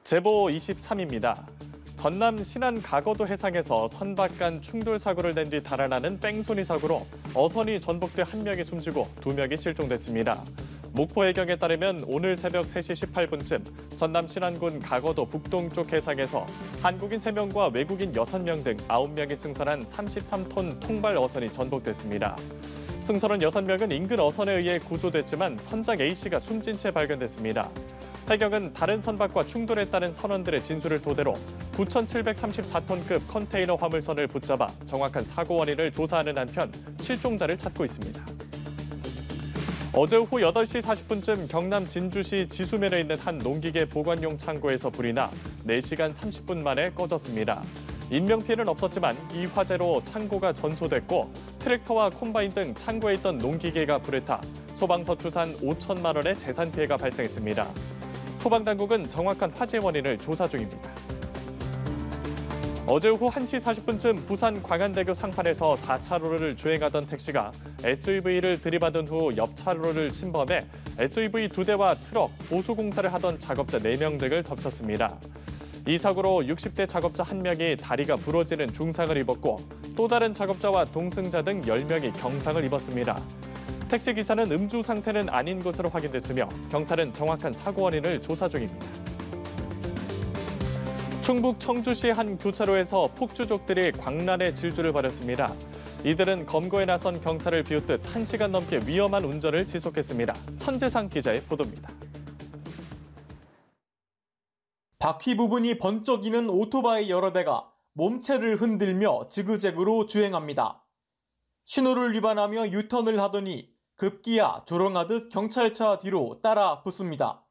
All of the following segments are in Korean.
제보 23입니다. 전남 신안 가거도 해상에서 선박 간 충돌 사고를 낸 뒤 달아나는 뺑소니 사고로 어선이 전복돼 1명이 숨지고 2명이 실종됐습니다. 목포 해경에 따르면 오늘 새벽 3시 18분쯤 전남 신안군 가거도 북동쪽 해상에서 한국인 3명과 외국인 6명 등 9명이 승선한 33톤 통발 어선이 전복됐습니다. 승선원 6명은 인근 어선에 의해 구조됐지만 선장 A씨가 숨진 채 발견됐습니다. 해경은 다른 선박과 충돌에 따른 선원들의 진술을 토대로 9,734톤급 컨테이너 화물선을 붙잡아 정확한 사고 원인을 조사하는 한편 실종자를 찾고 있습니다. 어제 오후 8시 40분쯤 경남 진주시 지수면에 있는 한 농기계 보관용 창고에서 불이 나 4시간 30분 만에 꺼졌습니다. 인명피해는 없었지만 이 화재로 창고가 전소됐고 트랙터와 콤바인 등 창고에 있던 농기계가 불에 타 소방서 추산 5천만 원의 재산 피해가 발생했습니다. 소방당국은 정확한 화재 원인을 조사 중입니다. 어제 오후 1시 40분쯤 부산 광안대교 상판에서 4차로를 주행하던 택시가 SUV를 들이받은 후 옆 차로를 침범해 SUV 2대와 트럭, 보수공사를 하던 작업자 4명 등을 덮쳤습니다. 이 사고로 60대 작업자 1명이 다리가 부러지는 중상을 입었고 또 다른 작업자와 동승자 등 10명이 경상을 입었습니다. 택시기사는 음주 상태는 아닌 것으로 확인됐으며 경찰은 정확한 사고 원인을 조사 중입니다. 충북 청주시 한 교차로에서 폭주족들이 광란의 질주를 벌였습니다. 이들은 검거에 나선 경찰을 비웃듯 1시간 넘게 위험한 운전을 지속했습니다. 천재상 기자의 보도입니다. 바퀴 부분이 번쩍이는 오토바이 여러 대가 몸체를 흔들며 지그재그로 주행합니다. 신호를 위반하며 유턴을 하더니 급기야 조롱하듯 경찰차 뒤로 따라 붙습니다.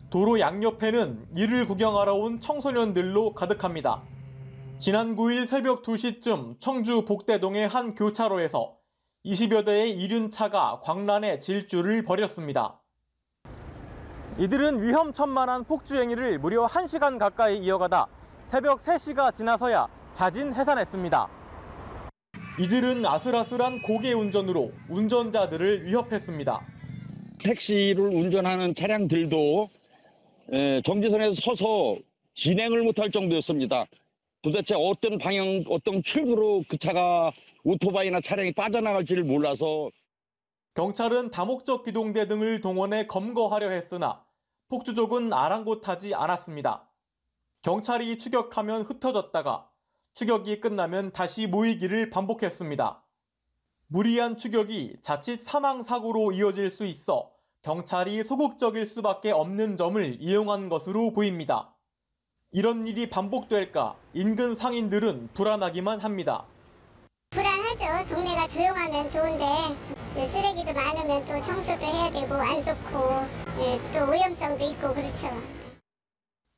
도로 양옆에는 이를 구경하러 온 청소년들로 가득합니다. 지난 9일 새벽 2시쯤 청주 복대동의 한 교차로에서 20여 대의 이륜차가 광란의 질주를 벌였습니다. 이들은 위험천만한 폭주행위를 무려 1시간 가까이 이어가다 새벽 3시가 지나서야 자진 해산했습니다. 이들은 아슬아슬한 고개 운전으로 운전자들을 위협했습니다. 택시를 운전하는 차량들도 정지선에서 서서 진행을 못할 정도였습니다. 도대체 어떤 방향, 어떤 출구로 그 차가 오토바이나 차량이 빠져나갈지를 몰라서 경찰은 다목적 기동대 등을 동원해 검거하려 했으나 폭주족은 아랑곳하지 않았습니다. 경찰이 추격하면 흩어졌다가 추격이 끝나면 다시 모이기를 반복했습니다. 무리한 추격이 자칫 사망사고로 이어질 수 있어 경찰이 소극적일 수밖에 없는 점을 이용한 것으로 보입니다. 이런 일이 반복될까 인근 상인들은 불안하기만 합니다. 불안하죠. 동네가 조용하면 좋은데 쓰레기도 많으면 또 청소도 해야 되고 안 좋고 또 오염성도 있고 그렇죠.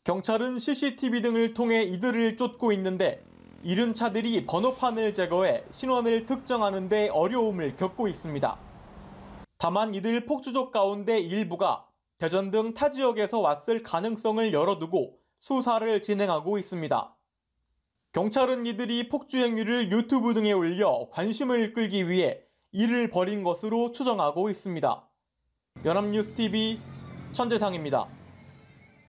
경찰은 CCTV 등을 통해 이들을 쫓고 있는데 이른 차들이 번호판을 제거해 신원을 특정하는 데 어려움을 겪고 있습니다. 다만 이들 폭주족 가운데 일부가 대전 등 타 지역에서 왔을 가능성을 열어두고 수사를 진행하고 있습니다. 경찰은 이들이 폭주 행위를 유튜브 등에 올려 관심을 끌기 위해 이를 벌인 것으로 추정하고 있습니다. 연합뉴스TV 천재상입니다.